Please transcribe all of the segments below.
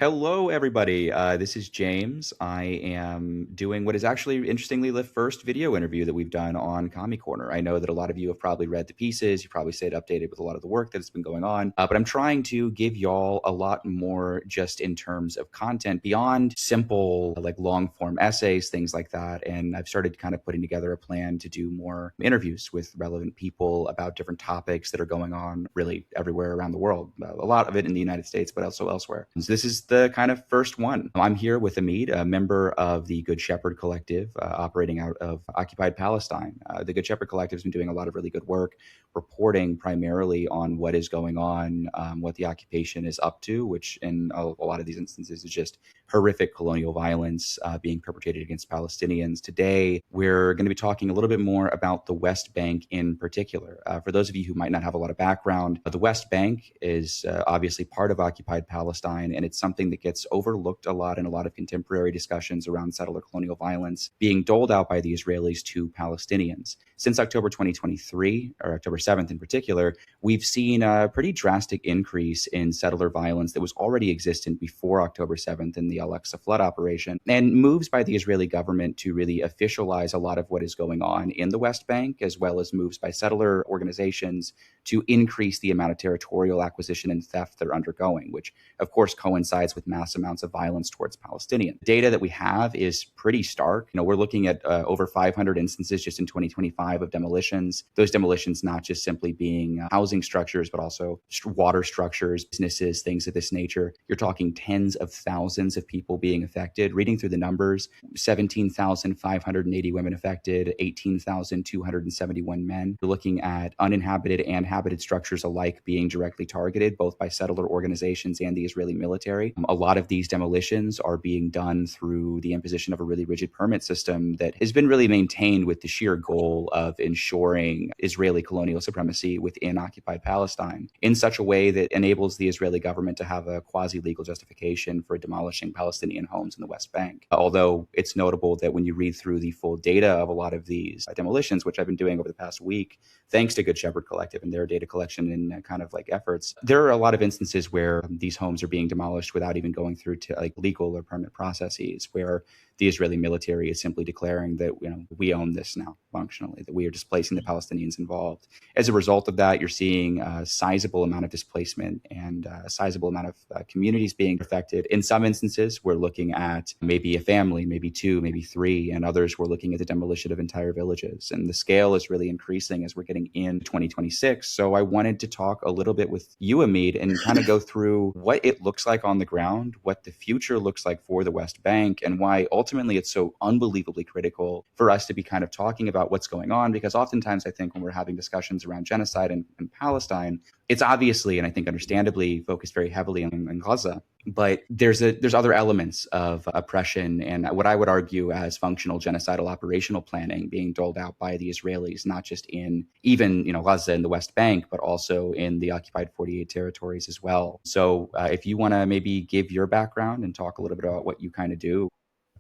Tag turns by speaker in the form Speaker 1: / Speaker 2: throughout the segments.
Speaker 1: Hello, everybody. This is James. I am doing what is actually, interestingly, the first video interview that we've done on Commie Corner. I know that a lot of you have probably read the pieces. You probably stayed updated with a lot of the work that's been going on. But I'm trying to give y'all a lot more just in terms of content beyond simple, like long form essays, things like that. And I've started kind of putting together a plan to do more interviews with relevant people about different topics that are going on really everywhere around the world. A lot of it in the United States, but also elsewhere. So this is the kind of first one. I'm here with Amit, a member of the Good Shepherd Collective, operating out of occupied Palestine. The Good Shepherd Collective has been doing a lot of really good work, reporting primarily on what is going on, what the occupation is up to, which in a lot of these instances is just horrific colonial violence being perpetrated against Palestinians. Today, we're going to be talking a little bit more about the West Bank in particular. For those of you who might not have a lot of background, the West Bank is obviously part of occupied Palestine, and it's something that gets overlooked a lot in a lot of contemporary discussions around settler colonial violence being doled out by the Israelis to Palestinians. Since October 2023, or October 7th in particular, we've seen a pretty drastic increase in settler violence that was already existent before October 7th in the Al-Aqsa flood operation, and moves by the Israeli government to really officialize a lot of what is going on in the West Bank, as well as moves by settler organizations to increase the amount of territorial acquisition and theft they're undergoing, which of course coincides with mass amounts of violence towards Palestinians. Data that we have is pretty stark. We're looking at over 500 instances just in 2025 of demolitions. Those demolitions not just simply being housing structures, but also water structures, businesses, things of this nature. You're talking tens of thousands of people being affected. Reading through the numbers, 17,580 women affected, 18,271 men. You're looking at uninhabited and habited structures alike being directly targeted, both by settler organizations and the Israeli military. A lot of these demolitions are being done through the imposition of a really rigid permit system that has been really maintained with the sheer goal of ensuring Israeli colonial supremacy within occupied Palestine in such a way that enables the Israeli government to have a quasi-legal justification for demolishing Palestinian homes in the West Bank. Although it's notable that when you read through the full data of a lot of these demolitions, which I've been doing over the past week, thanks to Good Shepherd Collective and their data collection and kind of like efforts, there are a lot of instances where these homes are being demolished without even going through to like legal or permit processes, where the Israeli military is simply declaring that we own this now functionally, that we are displacing the Palestinians involved. As a result of that, you're seeing a sizable amount of displacement and a sizable amount of communities being affected. In some instances, we're looking at maybe a family, maybe two, maybe three, and others we're looking at the demolition of entire villages. And the scale is really increasing as we're getting in 2026. So I wanted to talk a little bit with you, Amit, and kind of go through what it looks like on the ground, what the future looks like for the West Bank, and why ultimately it's so unbelievably critical for us to be kind of talking about what's going on. Because oftentimes I think when we're having discussions around genocide in Palestine, it's obviously, and I think understandably, focused very heavily on Gaza. But there's other elements of oppression and what I would argue as functional genocidal operational planning being doled out by the Israelis, not just in even Gaza and the West Bank, but also in the occupied 48 territories as well. So if you want to maybe give your background and talk a little bit about what you kind of do,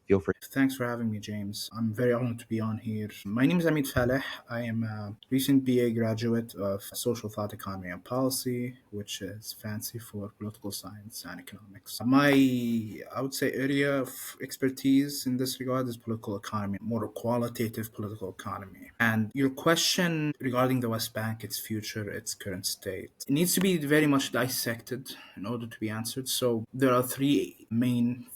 Speaker 1: feel free.
Speaker 2: Thanks for having me, James. I'm very honored to be on here. My name is Amit Faleh. I am a recent BA graduate of Social Thought Economy and Policy, which is fancy for political science and economics. I would say, area of expertise in this regard is political economy, more qualitative political economy. And your question regarding the West Bank, its future, its current state, it needs to be very much dissected in order to be answered. So there are three main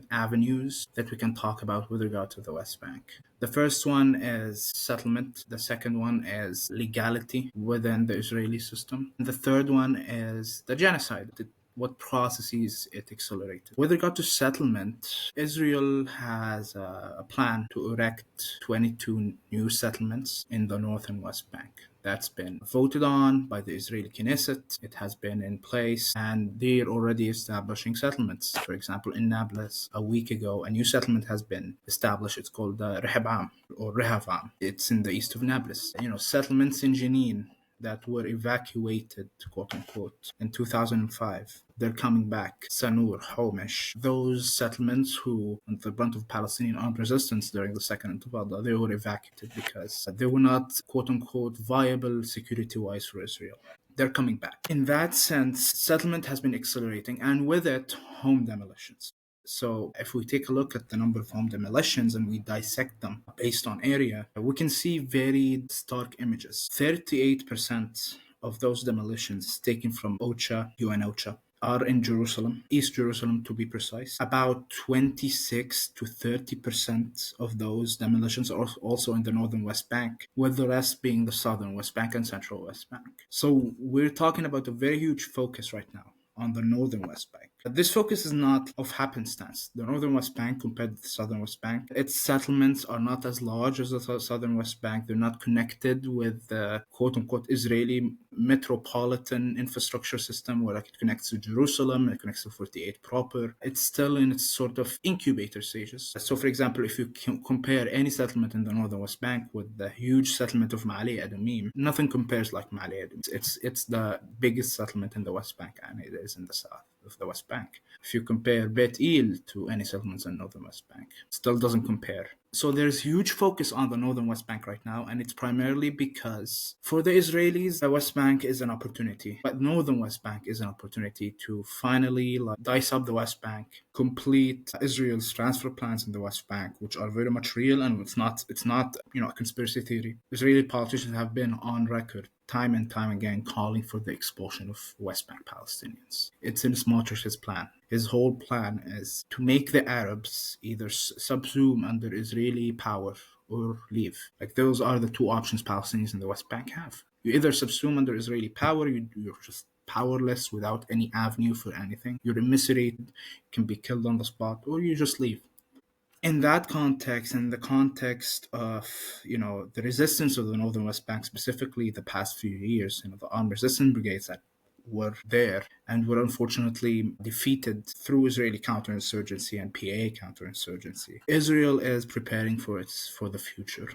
Speaker 2: avenues that we can talk about with regard to the West Bank. The first one is settlement. The second one is legality within the Israeli system. And the third one is the genocide, what processes it accelerated. With regard to settlement, Israel has a plan to erect 22 new settlements in the North and West Bank. That's been voted on by the Israeli Knesset. It has been in place, and they're already establishing settlements. For example, in Nablus, a week ago, a new settlement has been established. It's called Rehabam or Rehavam. It's in the east of Nablus. Settlements in Jenin that were evacuated, quote unquote, in 2005. They're coming back. Sanur, Homesh, those settlements who, on the brunt of Palestinian armed resistance during the Second Intifada, they were evacuated because they were not, quote unquote, viable security-wise for Israel. they're coming back. In that sense, settlement has been accelerating, and with it, home demolitions. So, if we take a look at the number of home demolitions and we dissect them based on area, we can see very stark images. 38% of those demolitions taken from OCHA, UN OCHA, are in Jerusalem, East Jerusalem to be precise. About 26 to 30% of those demolitions are also in the northern West Bank, with the rest being the southern West Bank and central West Bank. So we're talking about a very huge focus right now on the northern West Bank. But this focus is not of happenstance. The northern West Bank compared to the southern West Bank, its settlements are not as large as the southern West Bank. They're not connected with the quote-unquote Israeli metropolitan infrastructure system where like it connects to Jerusalem, it connects to 48 proper. It's still in its sort of incubator stages. So for example, if you compare any settlement in the northern West Bank with the huge settlement of Ma'ale Adumim, nothing compares like Ma'ale Adumim. It's the biggest settlement in the West Bank, and it is in the south of the West Bank. If you compare Bet El to any settlements in northern West Bank, it still doesn't compare. So there's huge focus on the northern West Bank right now, and it's primarily because for the Israelis, the West Bank is an opportunity, but northern West Bank is an opportunity to finally dice up the West Bank, complete Israel's transfer plans in the West Bank, which are very much real, and it's not a conspiracy theory. Israeli politicians have been on record time and time again calling for the expulsion of West Bank Palestinians. It's in Smotrich's plan. His whole plan is to make the Arabs either subsume under Israeli power or leave. Like those are the two options Palestinians in the West Bank have. You either subsume under Israeli power, you're just powerless without any avenue for anything. You're emiserated, can be killed on the spot, or you just leave. In that context, in the context of the resistance of the northern West Bank, specifically the past few years, the armed resistance brigades that were there and were unfortunately defeated through Israeli counterinsurgency and PA counterinsurgency, Israel is preparing for the future.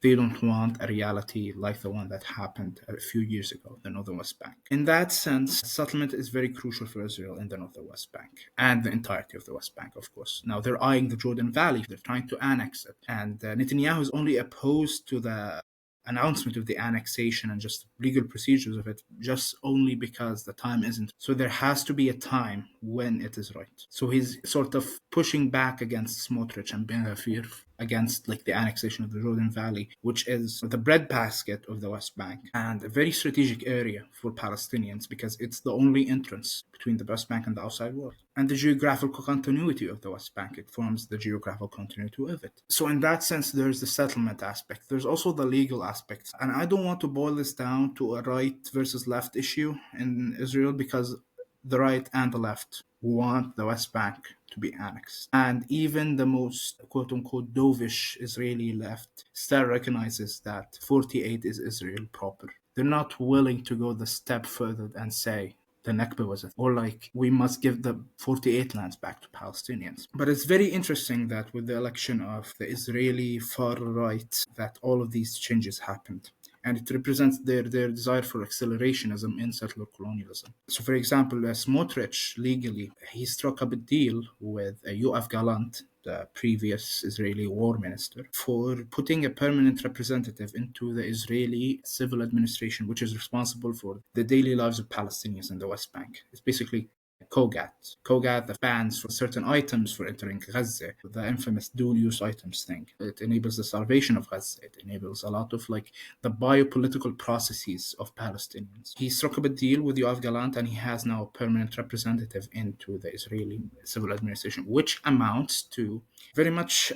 Speaker 2: They don't want a reality like the one that happened a few years ago, the Northern West Bank. In that sense, settlement is very crucial for Israel in the Northern West Bank and the entirety of the West Bank, of course. Now, they're eyeing the Jordan Valley. They're trying to annex it. And Netanyahu is only opposed to the announcement of the annexation and just legal procedures of it just only because the time isn't. So there has to be a time when it is right. So he's sort of pushing back against Smotrich and Ben Gvir against the annexation of the Jordan Valley, which is the breadbasket of the West Bank and a very strategic area for Palestinians because it's the only entrance between the West Bank and the outside world. And the geographical continuity of the West Bank, it forms the geographical continuity of it. So in that sense, there's the settlement aspect. There's also the legal aspects. And I don't want to boil this down to a right versus left issue in Israel because the right and the left want the West Bank to be annexed. And even the most quote-unquote dovish Israeli left still recognizes that 48 is Israel proper. They're not willing to go the step further and say the Nakba was it, or we must give the 48 lands back to Palestinians. But it's very interesting that with the election of the Israeli far right, that all of these changes happened. And it represents their desire for accelerationism in settler colonialism. So, for example, Smotrich, legally, he struck up a deal with Yoav Gallant, the previous Israeli war minister, for putting a permanent representative into the Israeli civil administration, which is responsible for the daily lives of Palestinians in the West Bank. It's basically Kogat. Kogat that bans for certain items for entering Gaza, the infamous dual-use items thing. It enables the salvation of Gaza. It enables a lot of the biopolitical processes of Palestinians. He struck up a deal with Yoav Gallant and he has now a permanent representative into the Israeli civil administration, which amounts to very much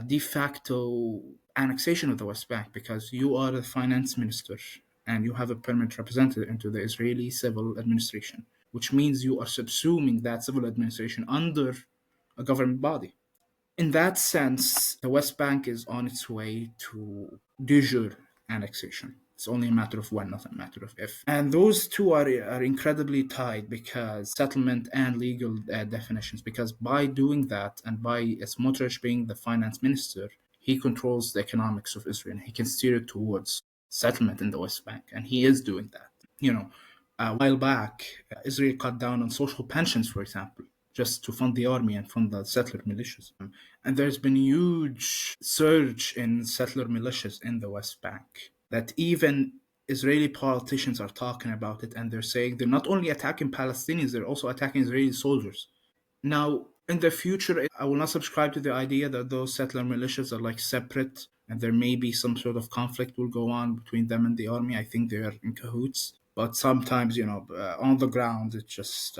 Speaker 2: de facto annexation of the West Bank because you are the finance minister and you have a permanent representative into the Israeli civil administration, which means you are subsuming that civil administration under a government body. In that sense, the West Bank is on its way to de jure annexation. It's only a matter of when, not a matter of if. And those two are incredibly tied because settlement and legal definitions, because by doing that and by Smotrich being the finance minister, he controls the economics of Israel. He can steer it towards settlement in the West Bank, and he is doing that. A while back, Israel cut down on social pensions, for example, just to fund the army and fund the settler militias. And there's been a huge surge in settler militias in the West Bank that even Israeli politicians are talking about it, and they're saying they're not only attacking Palestinians, they're also attacking Israeli soldiers. Now, in the future, I will not subscribe to the idea that those settler militias are like separate and there may be some sort of conflict will go on between them and the army. I think they are in cahoots. But sometimes, on the ground, it's just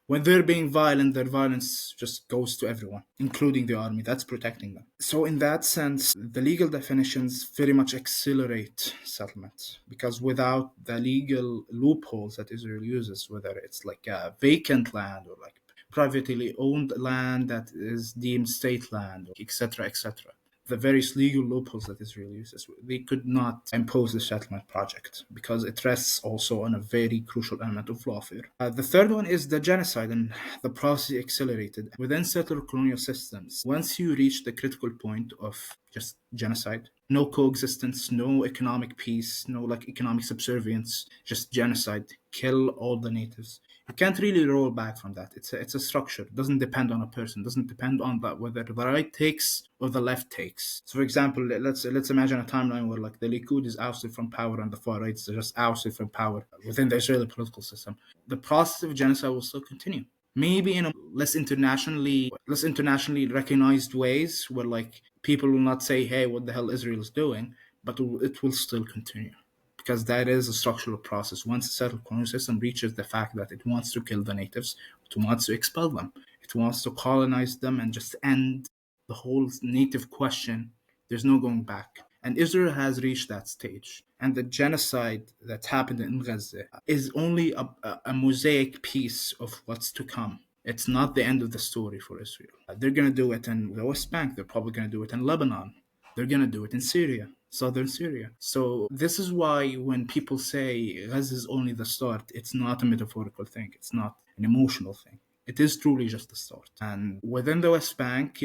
Speaker 2: when they're being violent, their violence just goes to everyone, including the army that's protecting them. So, in that sense, the legal definitions very much accelerate settlements because without the legal loopholes that Israel uses, whether it's like vacant land or like privately owned land that is deemed state land, etc., etc. The various legal loopholes that Israel uses, they could not impose the settlement project because it rests also on a very crucial element of lawfare. The third one is the genocide and the process accelerated. Within settler colonial systems, once you reach the critical point of just genocide, no coexistence, no economic peace, no like economic subservience, just genocide, kill all the natives. You can't really roll back from that. It's a structure. It doesn't depend on a person. It doesn't depend on that whether the right takes or the left takes. So, for example, let's imagine a timeline where like the Likud is ousted from power and the far right is just ousted from power within the Israeli political system. The process of genocide will still continue. Maybe in a less internationally recognized ways, where like people will not say, "Hey, what the hell Israel is doing," but it will still continue because that is a structural process. Once the settled colonial system reaches the fact that it wants to kill the natives, it wants to expel them, it wants to colonize them and just end the whole native question, there's no going back. And Israel has reached that stage. And the genocide that happened in Gaza is only a mosaic piece of what's to come. It's not the end of the story for Israel. They're going to do it in the West Bank. They're probably going to do it in Lebanon. They're going to do it in Syria, southern Syria. So this is why when people say Gaza is only the start, it's not a metaphorical thing. It's not an emotional thing. It is truly just the start. And within the West Bank,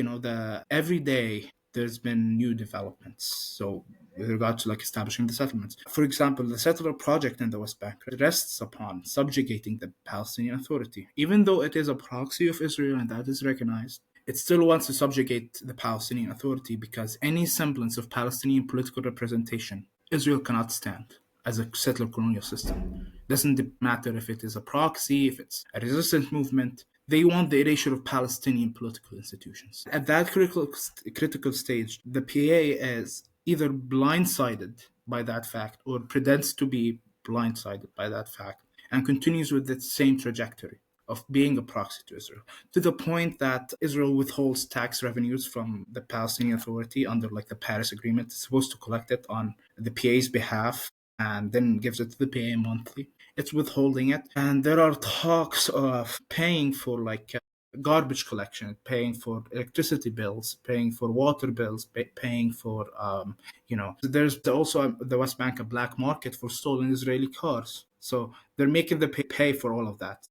Speaker 2: every day there's been new developments. So with regard to like establishing the settlements. For example, the settler project in the West Bank rests upon subjugating the Palestinian Authority. Even though it is a proxy of Israel and that is recognized, it still wants to subjugate the Palestinian Authority because any semblance of Palestinian political representation, Israel cannot stand as a settler colonial system. Doesn't matter if it is a proxy, if it's a resistance movement. They want the erasure of Palestinian political institutions. At that critical stage, the PA is either blindsided by that fact or pretends to be blindsided by that fact and continues with the same trajectory of being a proxy to Israel, to the point that Israel withholds tax revenues from the Palestinian Authority under like the Paris Agreement. It's supposed to collect it on the PA's behalf and then gives it to the PA monthly. It's withholding it. And there are talks of paying for like garbage collection, paying for electricity bills, paying for water bills, paying for, there's also the West Bank a black market for stolen Israeli cars. So they're making the pay for all of that.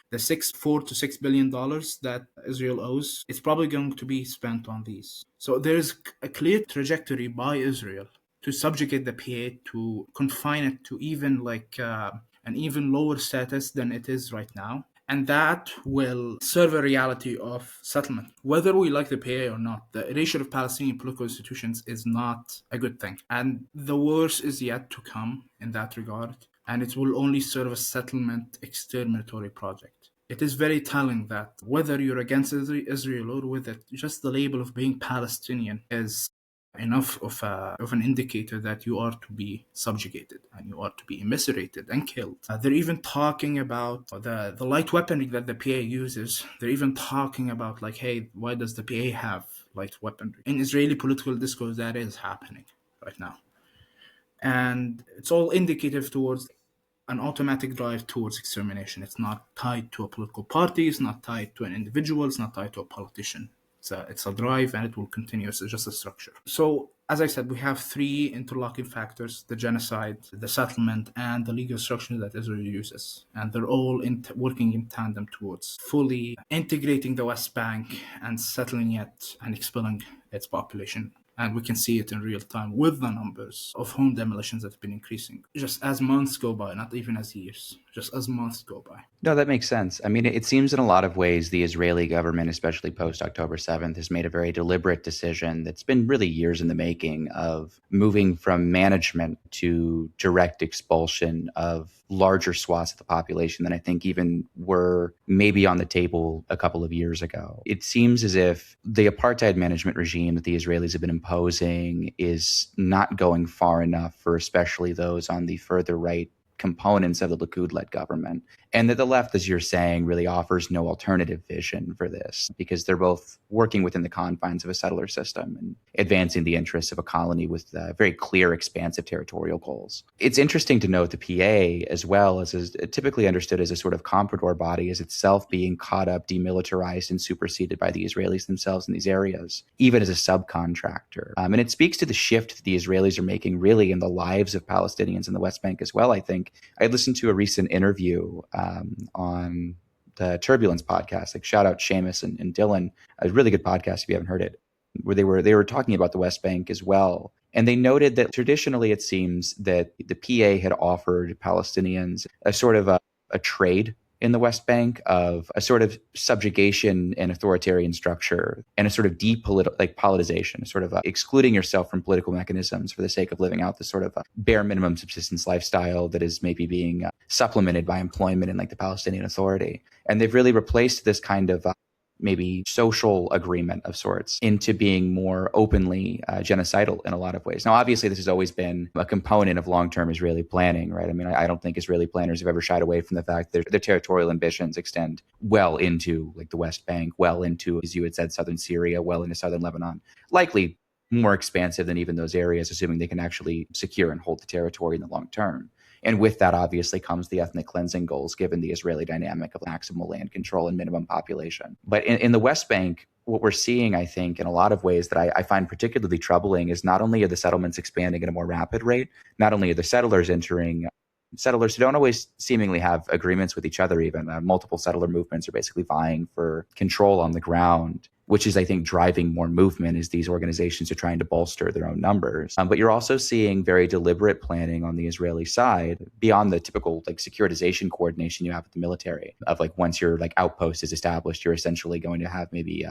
Speaker 2: The $4 to $6 billion that Israel owes, it's probably going to be spent on these. So there's a clear trajectory by Israel to subjugate the PA, to confine it to even like an even lower status than it is right now. And that will serve a reality of settlement. Whether we like the PA or not, the erasure of Palestinian political institutions is not a good thing. And the worst is yet to come in that regard. And it will only serve a settlement exterminatory project. It is very telling that whether you're against Israel or with it, just the label of being Palestinian is enough of an indicator that you are to be subjugated and you are to be eviscerated and killed. They're even talking about the light weaponry that the PA uses. They're even talking about like, hey, why does the PA have light weaponry? In Israeli political discourse, that is happening right now. And it's all indicative towards an automatic drive towards extermination. It's not tied to a political party, it's not tied to an individual, it's not tied to a politician. It's a drive and it will continue. It's just a structure. So, as I said, we have three interlocking factors: the genocide, the settlement, and the legal structure that Israel uses. And they're all working in tandem towards fully integrating the West Bank and settling it and expelling its population And we can see it in real time with the numbers of home demolitions that have been increasing just as months go by, not even as years, just as months go by.
Speaker 1: No, that makes sense. I mean, it seems in a lot of ways the Israeli government, especially post October 7th, has made a very deliberate decision that's been really years in the making of moving from management to direct expulsion of larger swaths of the population than I think even were maybe on the table a couple of years ago. It seems as if the apartheid management regime that the Israelis have been imposing is not going far enough for especially those on the further right components of the Likud-led government. And that the left, as you're saying, really offers no alternative vision for this because they're both working within the confines of a settler system and advancing the interests of a colony with very clear, expansive territorial goals. It's interesting to note the PA, as well as is typically understood as a sort of comprador body, as itself being caught up, demilitarized, and superseded by the Israelis themselves in these areas, even as a subcontractor. And it speaks to the shift that the Israelis are making really in the lives of Palestinians in the West Bank as well, I think. I listened to a recent interview on the Turbulence podcast. Like shout out Seamus and Dylan, a really good podcast if you haven't heard it, where they were talking about the West Bank as well. And they noted that traditionally it seems that the PA had offered Palestinians a sort of a trade in the West Bank of a sort of subjugation and authoritarian structure and a sort of politicization, sort of excluding yourself from political mechanisms for the sake of living out this sort of bare minimum subsistence lifestyle that is maybe being supplemented by employment in like the Palestinian Authority. And they've really replaced this kind of maybe social agreement of sorts into being more openly genocidal in a lot of ways. Now, obviously, this has always been a component of long-term Israeli planning, right? I mean, I don't think Israeli planners have ever shied away from the fact that their territorial ambitions extend well into like the West Bank, well into, as you had said, southern Syria, well into southern Lebanon, likely more expansive than even those areas, assuming they can actually secure and hold the territory in the long term. And with that, obviously, comes the ethnic cleansing goals, given the Israeli dynamic of maximal land control and minimum population. But in the West Bank, what we're seeing, I think, in a lot of ways that I find particularly troubling is not only are the settlements expanding at a more rapid rate, not only are the settlers entering, settlers who don't always seemingly have agreements with each other even. Multiple settler movements are basically vying for control on the ground, which is, I think, driving more movement as these organizations are trying to bolster their own numbers. But you're also seeing very deliberate planning on the Israeli side beyond the typical like securitization coordination you have with the military of like once your like outpost is established, you're essentially going to have maybe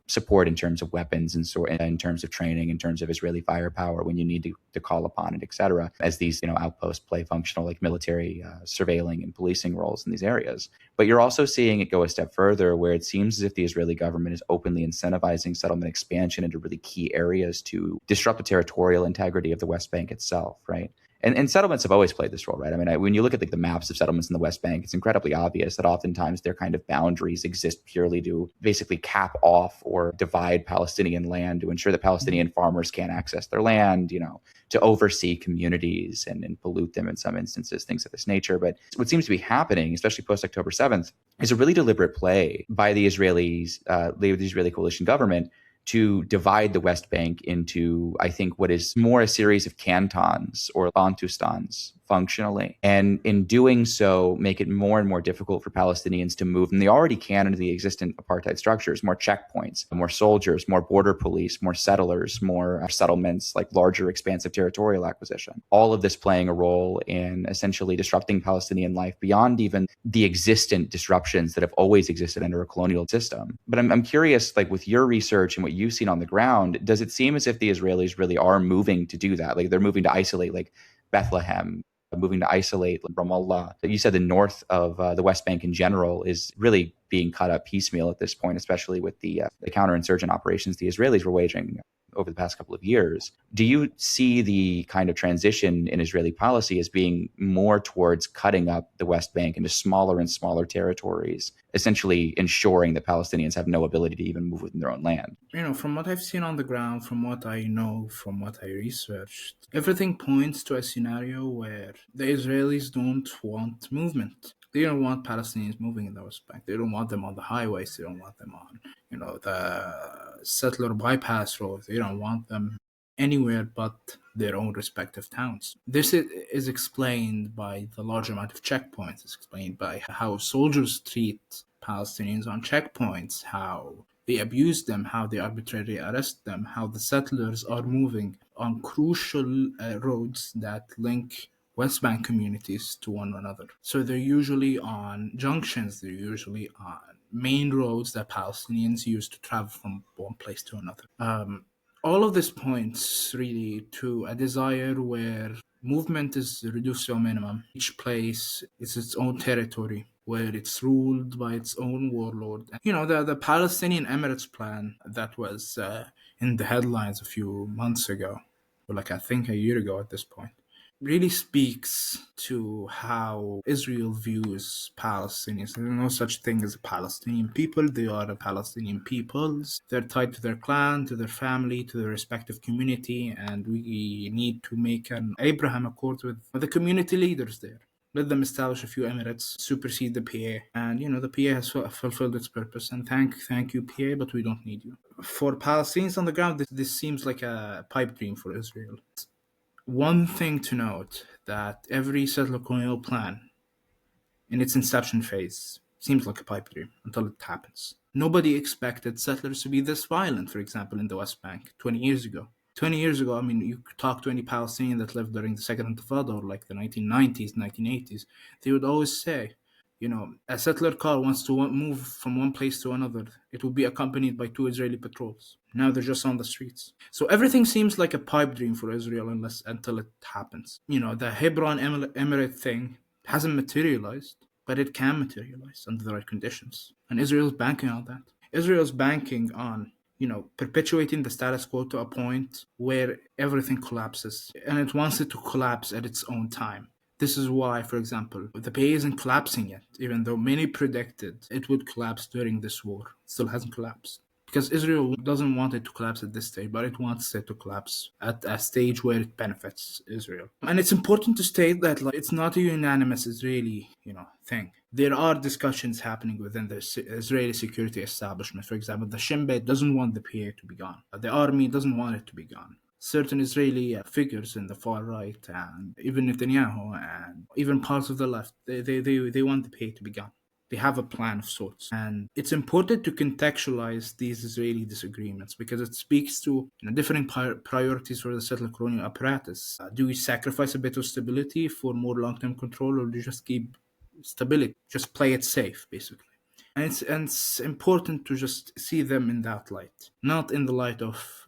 Speaker 1: support in terms of weapons and in terms of training, in terms of Israeli firepower when you need to call upon it, et cetera, as these outposts play functional like military surveilling and policing roles in these areas. But you're also seeing it go a step further where it seems as if the Israeli government is openly incentivizing settlement expansion into really key areas to disrupt the territorial integrity of the West Bank itself, right? And settlements have always played this role, right? I mean, when you look at like the maps of settlements in the West Bank, it's incredibly obvious that oftentimes their kind of boundaries exist purely to basically cap off or divide Palestinian land to ensure that Palestinian farmers can't access their land, to oversee communities and pollute them in some instances, things of this nature. But what seems to be happening, especially post-October 7th, is a really deliberate play by the Israelis, the Israeli coalition government, to divide the West Bank into, I think, what is more a series of cantons or bantustans functionally. And in doing so, make it more and more difficult for Palestinians to move. And they already can into the existent apartheid structures, more checkpoints, more soldiers, more border police, more settlers, more settlements, like larger expansive territorial acquisition. All of this playing a role in essentially disrupting Palestinian life beyond even the existent disruptions that have always existed under a colonial system. But I'm curious, like with your research and what you've seen on the ground, does it seem as if the Israelis really are moving to do that? Like they're moving to isolate like Bethlehem, moving to isolate Ramallah. You said the north of the West Bank in general is really being cut up piecemeal at this point, especially with the counterinsurgent operations the Israelis were waging over the past couple of years. Do you see the kind of transition in Israeli policy as being more towards cutting up the West Bank into smaller and smaller territories, essentially ensuring that Palestinians have no ability to even move within their own land?
Speaker 2: From what I've seen on the ground, from what I know, from what I researched, everything points to a scenario where the Israelis don't want movement. They don't want Palestinians moving in the West Bank. They don't want them on the highways. They don't want them on, the settler bypass roads. They don't want them anywhere but their own respective towns. This is explained by the large amount of checkpoints. It's explained by how soldiers treat Palestinians on checkpoints, how they abuse them, how they arbitrarily arrest them, how the settlers are moving on crucial roads that link West Bank communities to one another. So they're usually on junctions, they're usually on main roads that Palestinians use to travel from one place to another. All of this points really to a desire where movement is reduced to a minimum. Each place is its own territory where it's ruled by its own warlord. The Palestinian Emirates plan that was in the headlines a few months ago, or like I think a year ago at this point, really speaks to how Israel views Palestinians. There's no such thing as a Palestinian people. They are the Palestinian peoples. They're tied to their clan, to their family, to their respective community, and we need to make an Abraham Accord with the community leaders there. Let them establish a few emirates, supersede the PA, and the PA has fulfilled its purpose. And thank you, PA, but we don't need you. For Palestinians on the ground, this seems like a pipe dream for Israel. One thing to note that every settler colonial plan in its inception phase seems like a pipe dream until it happens. Nobody expected settlers to be this violent, for example, in the West Bank 20 years ago. 20 years ago, you could talk to any Palestinian that lived during the Second Intifada or like the 1990s, 1980s, they would always say, a settler car wants to move from one place to another. It will be accompanied by 2 Israeli patrols. Now they're just on the streets. So everything seems like a pipe dream for Israel until it happens. The Hebron Emirate thing hasn't materialized, but it can materialize under the right conditions. And Israel's banking on that. Israel's banking on perpetuating the status quo to a point where everything collapses. And it wants it to collapse at its own time. This is why, for example, the PA isn't collapsing yet, even though many predicted it would collapse during this war. It still hasn't collapsed. Because Israel doesn't want it to collapse at this stage, but it wants it to collapse at a stage where it benefits Israel. And it's important to state that it's not a unanimous Israeli, thing. There are discussions happening within the Israeli security establishment. For example, the Shin Bet doesn't want the PA to be gone. The army doesn't want it to be gone. Certain Israeli figures in the far right, and even Netanyahu, and even parts of the left, they want the PA to be gone. They have a plan of sorts. And it's important to contextualize these Israeli disagreements because it speaks to different priorities for the settler colonial apparatus. Do we sacrifice a bit of stability for more long-term control, or do you just keep stability? Just play it safe, basically. And it's important to just see them in that light, not in the light of,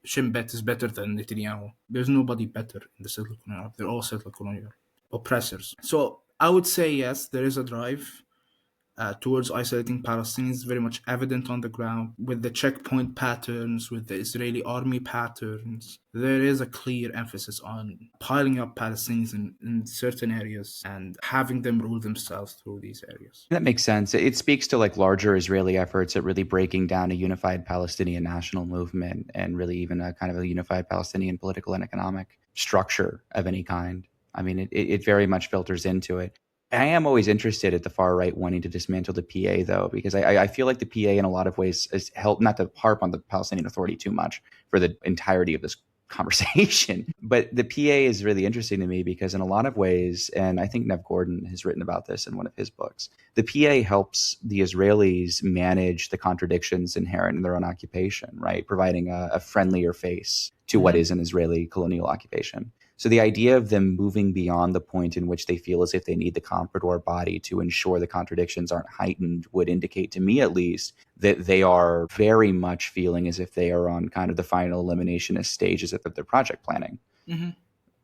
Speaker 2: Shin Bet is better than Netanyahu. There's nobody better in the settler colonial. They're all settler colonial oppressors. So I would say, yes, there is a drive towards isolating Palestinians, very much evident on the ground with the checkpoint patterns, with the Israeli army patterns. There is a clear emphasis on piling up Palestinians in certain areas and having them rule themselves through these areas.
Speaker 1: That makes sense. It speaks to larger Israeli efforts at really breaking down a unified Palestinian national movement and really even a kind of a unified Palestinian political and economic structure of any kind. It very much filters into it. I am always interested at the far right wanting to dismantle the PA, though, because I feel like the PA in a lot of ways has helped, not to harp on the Palestinian Authority too much for the entirety of this conversation, but the PA is really interesting to me because in a lot of ways, and I think Nev Gordon has written about this in one of his books, the PA helps the Israelis manage the contradictions inherent in their own occupation, right? Providing a friendlier face to what is an Israeli colonial occupation. So the idea of them moving beyond the point in which they feel as if they need the comprador body to ensure the contradictions aren't heightened would indicate to me, at least, that they are very much feeling as if they are on kind of the final eliminationist stages of their project planning. Mm-hmm.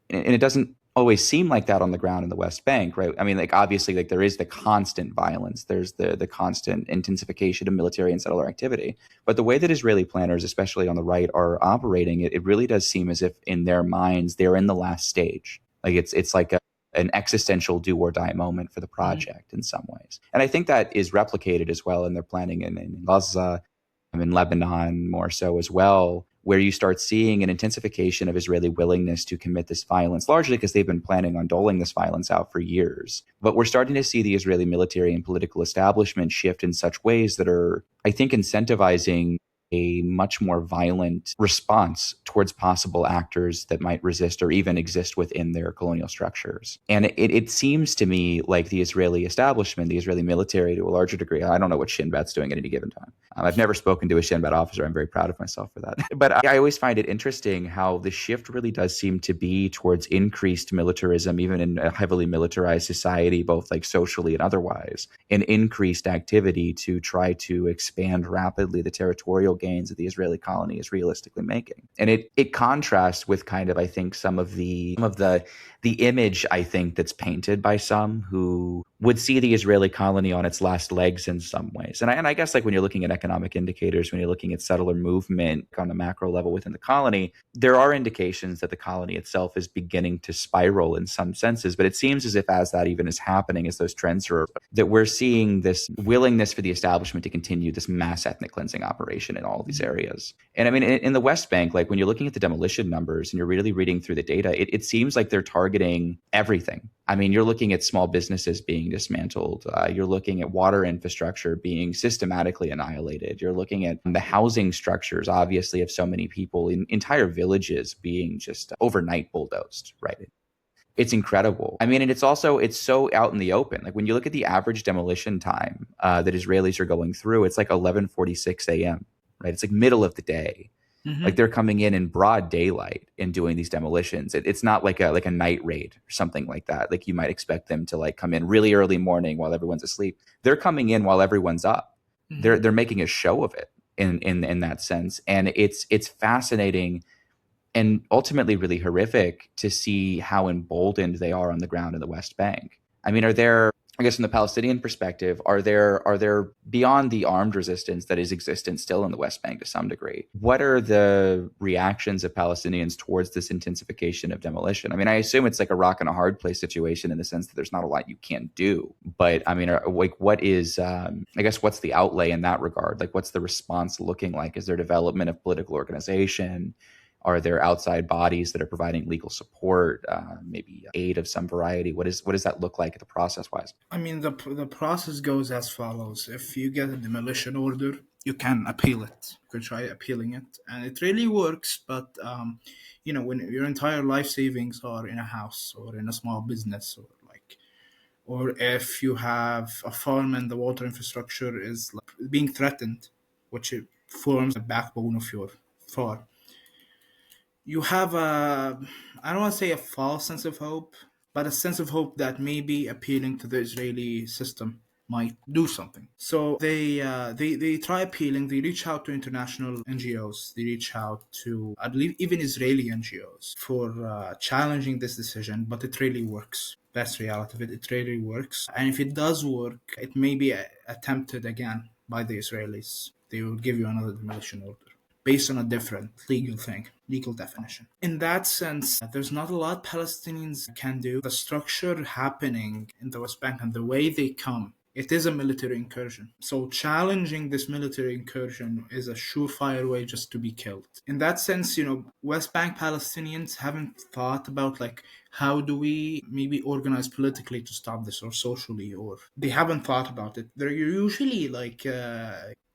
Speaker 1: And it doesn't always seem like that on the ground in the West Bank, right? Obviously, there is the constant violence. There's the constant intensification of military and settler activity. But the way that Israeli planners, especially on the right, are operating, it really does seem as if in their minds, they're in the last stage. It's like an existential do or die moment for the project in some ways. And I think that is replicated as well in their planning in Gaza, in Lebanon more so as well, where you start seeing an intensification of Israeli willingness to commit this violence, largely because they've been planning on doling this violence out for years. But we're starting to see the Israeli military and political establishment shift in such ways that are, I think, incentivizing a much more violent response towards possible actors that might resist or even exist within their colonial structures. And it seems to me like the Israeli establishment, the Israeli military to a larger degree, I don't know what Shin Bet's doing at any given time. I've never spoken to a Shin Bet officer. I'm very proud of myself for that. But I always find it interesting how the shift really does seem to be towards increased militarism, even in a heavily militarized society, both like socially and otherwise, and increased activity to try to expand rapidly the territorial gains that the Israeli colony is realistically making. And it contrasts with kind of, I think, some of the image, I think, that's painted by some who would see the Israeli colony on its last legs in some ways. And I guess like when you're looking at economic indicators, when you're looking at settler movement on a macro level within the colony, there are indications that the colony itself is beginning to spiral in some senses. But it seems as if as that even is happening, as those trends are, that we're seeing this willingness for the establishment to continue this mass ethnic cleansing operation in all of these areas. And I mean, in the West Bank, like when you're looking at the demolition numbers and you're really reading through the data, it seems like they're targeting everything. I mean, you're looking at small businesses being dismantled. You're looking at water infrastructure being systematically annihilated. You're looking at the housing structures, obviously, of so many people, in entire villages being just overnight bulldozed, right? It's incredible. I mean, and it's so out in the open. Like when you look at the average demolition time that Israelis are going through, it's like 11:46 a.m., right? It's like middle of the day. Like
Speaker 2: Mm-hmm.
Speaker 1: they're coming in broad daylight and doing these demolitions. It's not like a night raid or something like that. Like you might expect them to like come in really early morning while everyone's asleep. They're coming in while everyone's up.
Speaker 2: Mm-hmm.
Speaker 1: They're making a show of it in that sense, and it's fascinating and ultimately really horrific to see how emboldened they are on the ground in the West Bank. I mean, I guess from the Palestinian perspective, are there beyond the armed resistance that is existent still in the West Bank to some degree? What are the reactions of Palestinians towards this intensification of demolition? I mean, I assume it's like a rock and a hard place situation in the sense that there's not a lot you can do. But I mean, like, what is, I guess, what's the outlay in that regard? Like, what's the response looking like? Is there development of political organization? Are there outside bodies that are providing legal support, maybe aid of some variety? What does that look like, the process wise?
Speaker 2: I mean, the process goes as follows. If you get a demolition order, you can appeal it. You can try appealing it, and it really works. But when your entire life savings are in a house or in a small business, or if you have a farm and the water infrastructure is like being threatened, which it forms the backbone of your farm, you have I don't want to say a false sense of hope, but a sense of hope that maybe appealing to the Israeli system might do something. So they try appealing. They reach out to international NGOs. They reach out to, I believe, even Israeli NGOs for challenging this decision. But it really works. That's the reality of it. It really works. And if it does work, it may be attempted again by the Israelis. They will give you another demolition order based on a different legal definition. In that sense, there's not a lot Palestinians can do. The structure happening in the West Bank and the way they come, it is a military incursion. So challenging this military incursion is a surefire way just to be killed. In that sense, West Bank Palestinians haven't thought about like how do we maybe organize politically to stop this or socially, or they haven't thought about it. They're usually like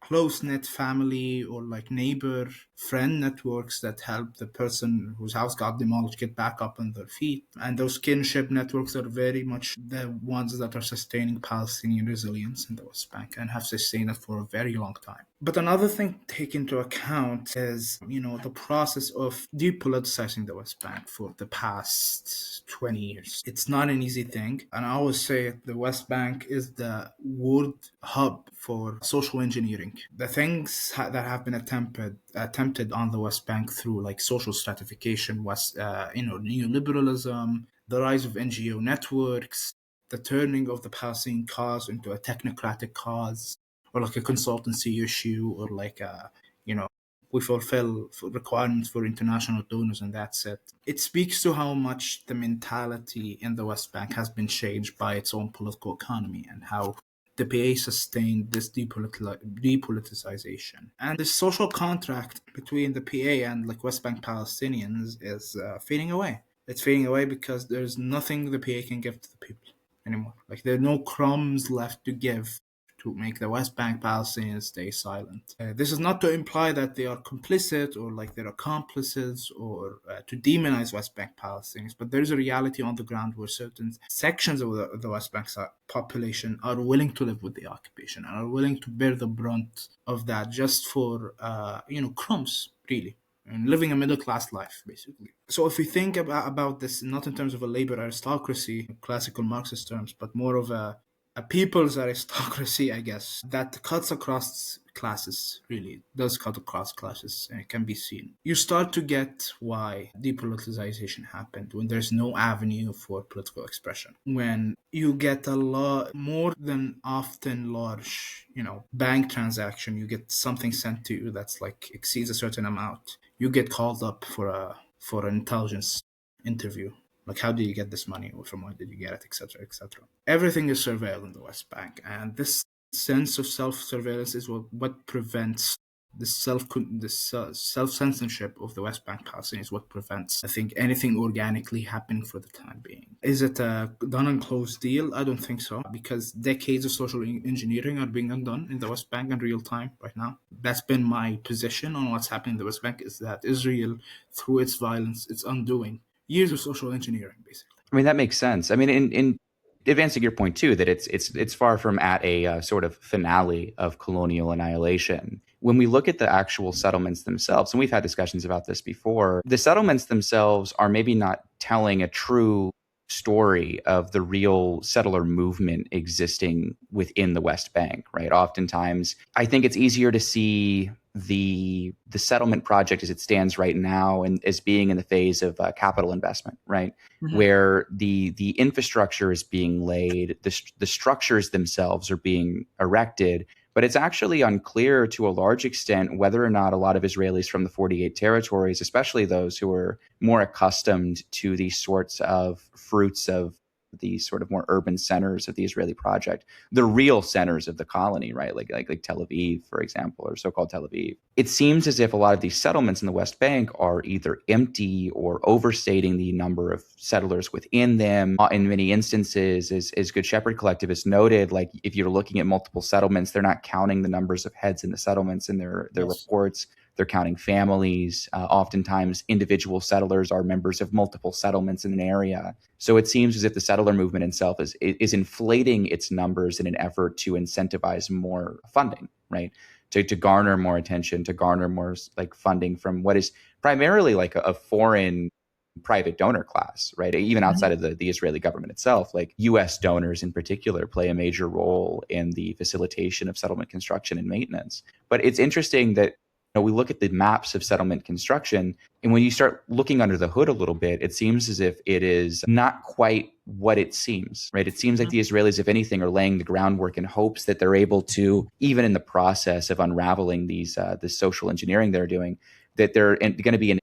Speaker 2: close knit family or like neighbor friend networks that help the person whose house got demolished get back up on their feet. And those kinship networks are very much the ones that are sustaining Palestinian resilience in the West Bank and have sustained it for a very long time. But another thing to take into account is, the process of depoliticizing the West Bank for the past 20 years. It's not an easy thing. And I always say the West Bank is the world hub for social engineering. The things that have been attempted on the West Bank through like social stratification, neoliberalism, the rise of NGO networks, the turning of the Palestinian cause into a technocratic cause, or like a consultancy issue, or like we fulfill requirements for international donors and that's it. It speaks to how much the mentality in the West Bank has been changed by its own political economy and how the PA sustained this depoliticization. And this social contract between the PA and like West Bank Palestinians is fading away. It's fading away because there's nothing the PA can give to the people anymore. Like there are no crumbs left to give to make the West Bank Palestinians stay silent. This is not to imply that they are complicit or like they're accomplices or to demonize West Bank Palestinians, but there's a reality on the ground where certain sections of the West Bank population are willing to live with the occupation and are willing to bear the brunt of that just for, crumbs, really, and living a middle class life, basically. So if we think about this not in terms of a labor aristocracy, classical Marxist terms, but more of a people's aristocracy, I guess, that cuts across classes, really does cut across classes, and it can be seen. You start to get why depoliticization happened when there's no avenue for political expression. When you get a lot more than often large, bank transaction, you get something sent to you that's like exceeds a certain amount. You get called up for an intelligence interview. Like, how did you get this money? Or from where did you get it, etc., etc. Everything is surveilled in the West Bank, and this sense of self-surveillance is what prevents the self-censorship of the West Bank Palestinians is what prevents, I think, anything organically happening for the time being. Is it a done and closed deal? I don't think so, because decades of social engineering are being undone in the West Bank in real time right now. That's been my position on what's happening in the West Bank, is that Israel, through its violence, it's undoing years of social engineering, basically.
Speaker 1: I mean, that makes sense. I mean, in advancing your point too, that it's far from at a sort of finale of colonial annihilation. When we look at the actual settlements themselves, and we've had discussions about this before, the settlements themselves are maybe not telling a true story of the real settler movement existing within the West Bank, right? Oftentimes, I think it's easier to see the settlement project as it stands right now and as being in the phase of capital investment, right? Mm-hmm. Where the infrastructure is being laid, the structures themselves are being erected, but it's actually unclear to a large extent whether or not a lot of Israelis from the 48 territories, especially those who are more accustomed to these sorts of fruits of these sort of more urban centers of the Israeli project, the real centers of the colony, right? Like Tel Aviv, for example, or so-called Tel Aviv. It seems as if a lot of these settlements in the West Bank are either empty or overstating the number of settlers within them. In many instances, as Good Shepherd Collective has noted, like if you're looking at multiple settlements, they're not counting the numbers of heads in the settlements in their reports. They're counting families. Oftentimes, individual settlers are members of multiple settlements in an area. So it seems as if the settler movement itself is inflating its numbers in an effort to incentivize more funding, right? To garner more attention, to garner more like funding from what is primarily like a foreign private donor class, right? Even outside of the Israeli government itself, like U.S. donors in particular play a major role in the facilitation of settlement construction and maintenance. But it's interesting that we look at the maps of settlement construction, and when you start looking under the hood a little bit, it seems as if it is not quite what it seems, right? It seems like the Israelis, if anything, are laying the groundwork in hopes that they're able to, even in the process of unraveling this social engineering they're doing, that they're going to be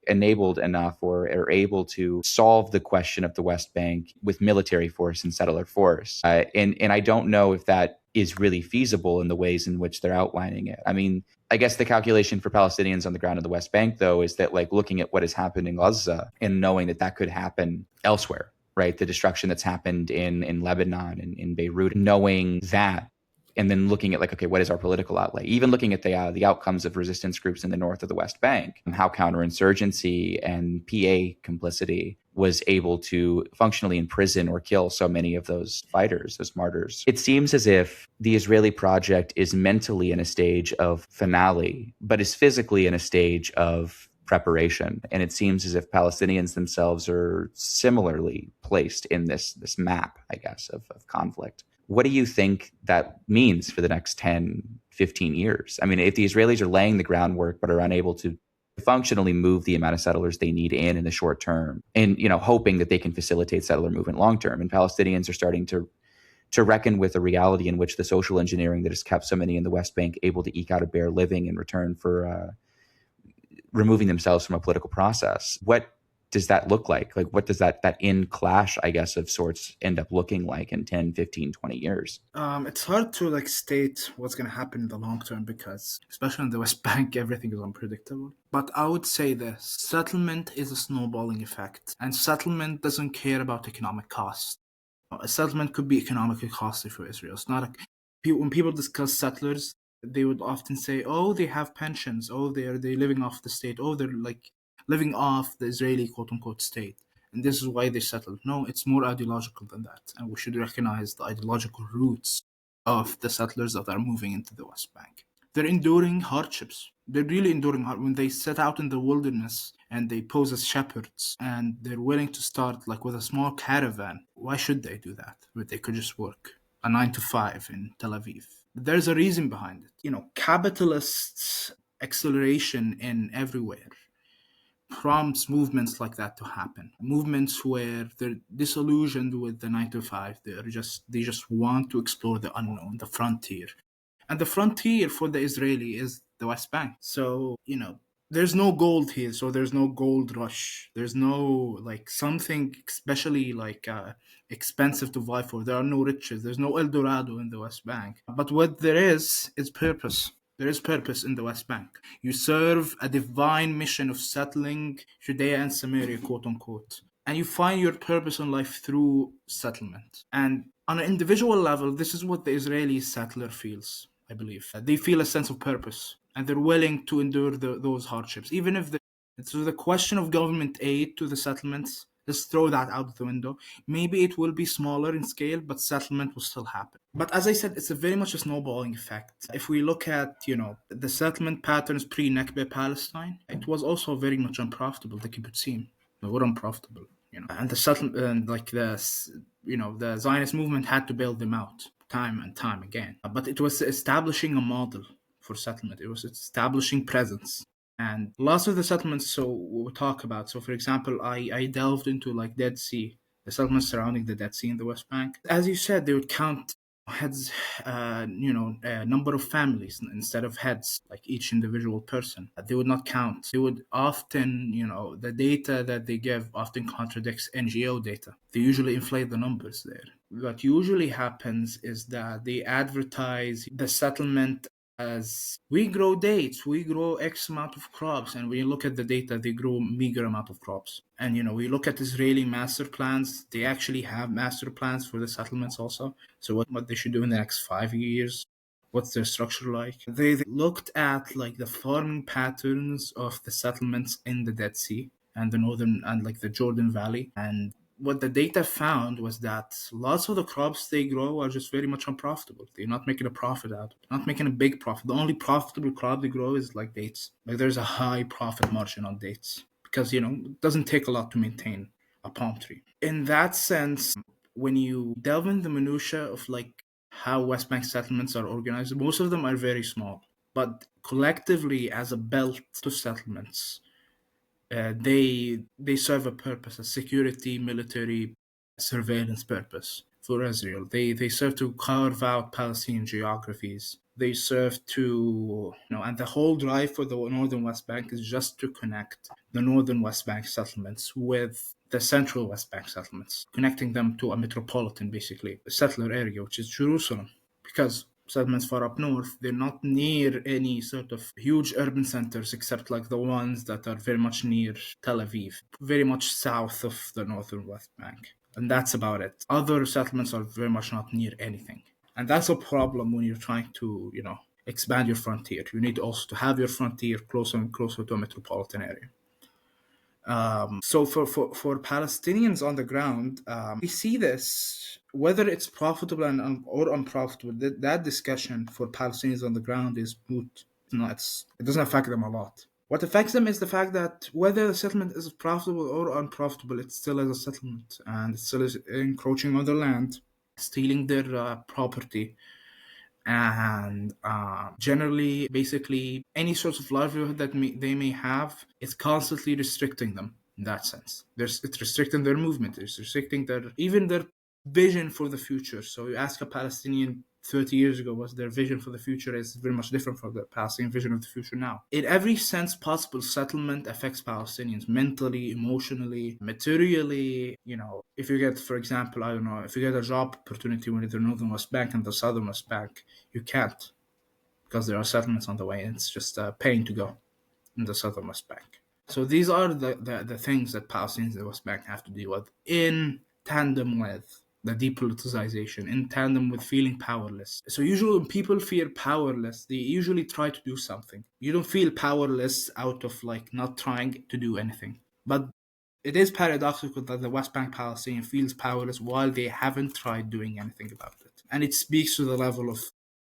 Speaker 1: enabled enough or are able to solve the question of the West Bank with military force and settler force. And I don't know if that is really feasible in the ways in which they're outlining it. I mean, I guess the calculation for Palestinians on the ground in the West Bank, though, is that like looking at what has happened in Gaza and knowing that that could happen elsewhere, right? The destruction that's happened in Lebanon and in Beirut, knowing that, and then looking at like, okay, what is our political outlay? Even looking at the outcomes of resistance groups in the north of the West Bank, and how counterinsurgency and PA complicity was able to functionally imprison or kill so many of those fighters, those martyrs. It seems as if the Israeli project is mentally in a stage of finale, but is physically in a stage of preparation. And it seems as if Palestinians themselves are similarly placed in this map, I guess, of conflict. What do you think that means for the next 10, 15 years? I mean, if the Israelis are laying the groundwork but are unable to functionally move the amount of settlers they need in the short term, and hoping that they can facilitate settler movement long term, and Palestinians are starting to reckon with a reality in which the social engineering that has kept so many in the West Bank able to eke out a bare living in return for removing themselves from a political process. What does that look like? Like, what does that in clash, I guess, of sorts end up looking like in 10, 15, 20 years?
Speaker 2: It's hard to like state what's going to happen in the long term because, especially in the West Bank, everything is unpredictable. But I would say this: settlement is a snowballing effect, and settlement doesn't care about economic cost. A settlement could be economically costly for Israel. It's not When people discuss settlers, they would often say, "Oh, they have pensions. Oh, they living off the state. Oh, they're like living off the Israeli quote unquote state, and this is why they settled." No, it's more ideological than that, and we should recognize the ideological roots of the settlers that are moving into the West Bank. They're enduring hardships. They're really enduring hard when they set out in the wilderness and they pose as shepherds and they're willing to start like with a small caravan. Why should they do that? But they could just work a 9 to 5 in Tel Aviv. There's a reason behind it. Capitalists' acceleration in everywhere prompts movements like that to happen. Movements where they're disillusioned with the 9 to 5. They just want to explore the unknown, the frontier. And the frontier for the Israeli is the West Bank. So, there's no gold here, so there's no gold rush. There's no like something especially like expensive to vie for. There are no riches. There's no El Dorado in the West Bank. But what there is purpose. There is purpose in the West Bank. You serve a divine mission of settling Judea and Samaria, quote unquote. And you find your purpose in life through settlement. And on an individual level, this is what the Israeli settler feels, I believe. They feel a sense of purpose and they're willing to endure those hardships. Even if so the question of government aid to the settlements, let's throw that out the window. Maybe it will be smaller in scale, but settlement will still happen. But as I said, it's a very much a snowballing effect. If we look at, the settlement patterns pre-Nakba Palestine, it was also very much unprofitable, the kibbutzim. They were unprofitable, and the settlement, and like the Zionist movement had to bail them out time and time again. But it was establishing a model for settlement. It was establishing presence. And lots of the settlements, so we'll talk about. So, for example, I delved into like Dead Sea, the settlements surrounding the Dead Sea in the West Bank. As you said, they would count heads, a number of families instead of heads, like each individual person. They would not count. They would often, the data that they give often contradicts NGO data. They usually inflate the numbers there. What usually happens is that they advertise the settlement as we grow dates, we grow X amount of crops, and when you look at the data, they grow meager amount of crops. And we look at Israeli master plans, they actually have master plans for the settlements also. So what they should do in the next 5 years, what's their structure like. They looked at like the farming patterns of the settlements in the Dead Sea and the northern and like the Jordan Valley, and what the data found was that lots of the crops they grow are just very much unprofitable. They're not making a profit out of it, not making a big profit. The only profitable crop they grow is like dates. Like there's a high profit margin on dates because, it doesn't take a lot to maintain a palm tree. In that sense, when you delve in the minutiae of like how West Bank settlements are organized, most of them are very small. But collectively, as a belt to settlements, they serve a purpose, a security, military, surveillance purpose for Israel. They serve to carve out Palestinian geographies. They serve to, and the whole drive for the northern West Bank is just to connect the northern West Bank settlements with the central West Bank settlements, connecting them to a metropolitan, basically, a settler area, which is Jerusalem. Because settlements far up north, they're not near any sort of huge urban centers except like the ones that are very much near Tel Aviv, very much south of the northern West Bank. And that's about it. Other settlements are very much not near anything. And that's a problem when you're trying to, expand your frontier. You need also to have your frontier closer and closer to a metropolitan area. So for Palestinians on the ground, we see this, whether it's profitable or unprofitable, that discussion for Palestinians on the ground is moot. It doesn't affect them a lot. What affects them is the fact that whether the settlement is profitable or unprofitable, it still is a settlement and it still is encroaching on their land, stealing their property, and generally, basically, any sort of livelihood that they may have is constantly restricting them in that sense. It's restricting their movement, it's restricting even their vision for the future. So you ask a Palestinian 30 years ago what their vision for the future is very much different from the Palestinian vision of the future now. In every sense possible, settlement affects Palestinians mentally, emotionally, materially. If you get, for example, I don't know, if you get a job opportunity in the northern West Bank and the southern West Bank, you can't because there are settlements on the way and it's just a pain to go in the southern West Bank. So these are the things that Palestinians in the West Bank have to deal with in tandem with the depoliticization in tandem with feeling powerless. So usually when people feel powerless, they usually try to do something. You don't feel powerless out of like not trying to do anything. But it is paradoxical that the West Bank Palestinian feels powerless while they haven't tried doing anything about it. And it speaks to the level of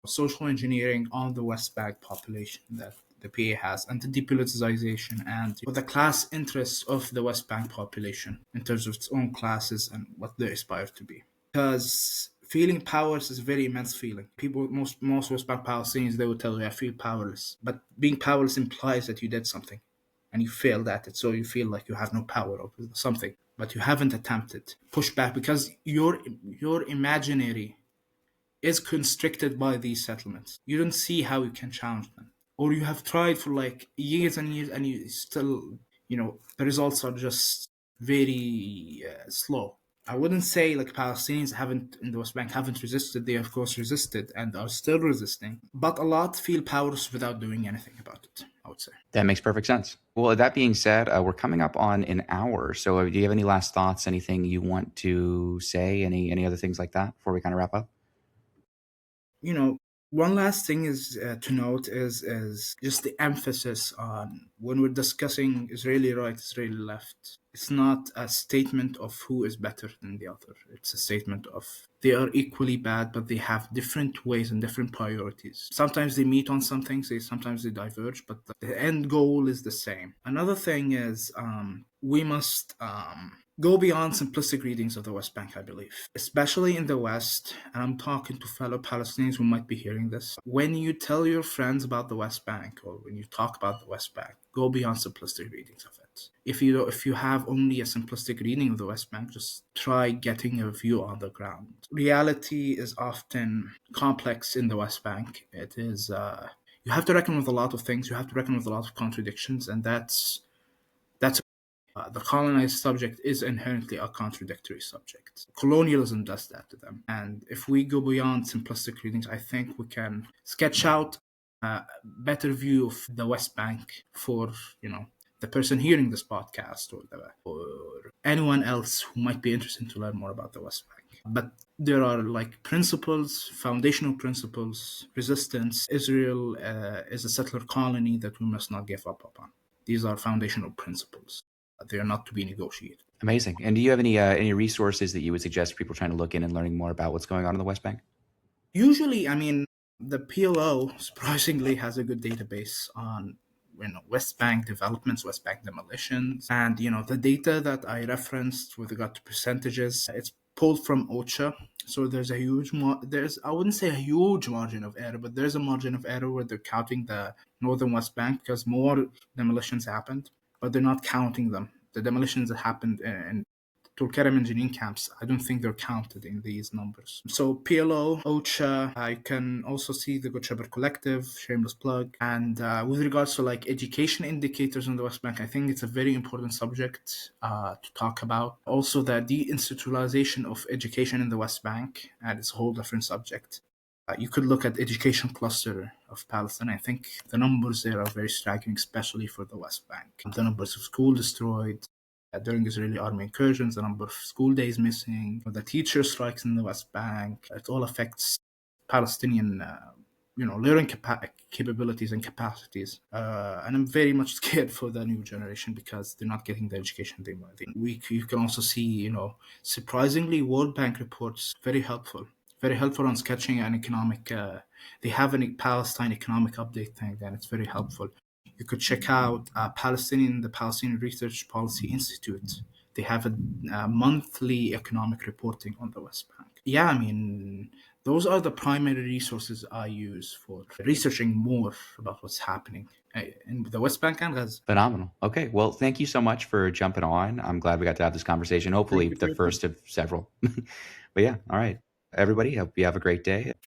Speaker 2: social engineering on the West Bank population that the PA has, and the depoliticization and the class interests of the West Bank population in terms of its own classes and what they aspire to be. Because feeling powerless is a very immense feeling. People, most West Bank Palestinians, they will tell you, I feel powerless. But being powerless implies that you did something and you failed at it, so you feel like you have no power over something, but you haven't attempted. Push back because your imaginary is constricted by these settlements. You don't see how you can challenge them. Or you have tried for like years and years and you still, the results are just very slow. I wouldn't say like Palestinians haven't in the West Bank haven't resisted. They of course resisted and are still resisting, but a lot feel powerless without doing anything about it, I would say.
Speaker 1: That makes perfect sense. Well, that being said, we're coming up on an hour. So do you have any last thoughts, anything you want to say, any other things like that before we kind of wrap up?
Speaker 2: you know, One last thing is to note is just the emphasis on when we're discussing Israeli right, Israeli left. It's not a statement of who is better than the other. It's a statement of they are equally bad, but they have different ways and different priorities. Sometimes they meet on some things, sometimes they diverge, but the end goal is the same. Another thing is we must go beyond simplistic readings of the West Bank, I believe, especially in the West. And I'm talking to fellow Palestinians who might be hearing this. When you tell your friends about the West Bank or when you talk about the West Bank, go beyond simplistic readings of it. If you have only a simplistic reading of the West Bank, just try getting a view on the ground. Reality is often complex in the West Bank. It is you have to reckon with a lot of things. You have to reckon with a lot of contradictions, and that's the colonized subject is inherently a contradictory subject. Colonialism does that to them. And if we go beyond simplistic readings, I think we can sketch out a better view of the West Bank for, the person hearing this podcast or anyone else who might be interested to learn more about the West Bank. But there are like principles, foundational principles, resistance. Israel is a settler colony that we must not give up upon. These are foundational principles. They are not to be negotiated.
Speaker 1: Amazing. And do you have any resources that you would suggest people trying to look in and learning more about what's going on in the West Bank?
Speaker 2: Usually, the PLO surprisingly has a good database on West Bank developments, West Bank demolitions, and the data that I referenced with regard to percentages. It's pulled from OCHA, so there's a I wouldn't say a huge margin of error, but there's a margin of error where they're counting the northern West Bank because more demolitions happened, but they're not counting them. The demolitions that happened in Tulkarem and Jenin camps, I don't think they're counted in these numbers. So PLO, OCHA, I can also see the Good Shepherd Collective, shameless plug. And with regards to like education indicators on the West Bank, I think it's a very important subject to talk about. Also the deinstitutionalization of education in the West Bank, and it's a whole different subject. You could look at education cluster of Palestine. I think the numbers there are very striking, especially for the West Bank. The numbers of schools destroyed during Israeli army incursions, the number of school days missing, the teacher strikes in the West Bank. It all affects Palestinian, learning capabilities and capacities. And I'm very much scared for the new generation because they're not getting the education they want. You can also see, surprisingly, World Bank reports very helpful on sketching an economic. They have a Palestine economic update thing, and it's very helpful. You could check out the Palestinian Research Policy Institute. They have a monthly economic reporting on the West Bank. Yeah, those are the primary resources I use for researching more about what's happening in the West Bank and Gaza.
Speaker 1: Phenomenal. Okay. Well, thank you so much for jumping on. I'm glad we got to have this conversation.
Speaker 2: Thank
Speaker 1: Hopefully
Speaker 2: you
Speaker 1: the
Speaker 2: for your time.
Speaker 1: first of several. But yeah, all right. Everybody, hope you have a great day.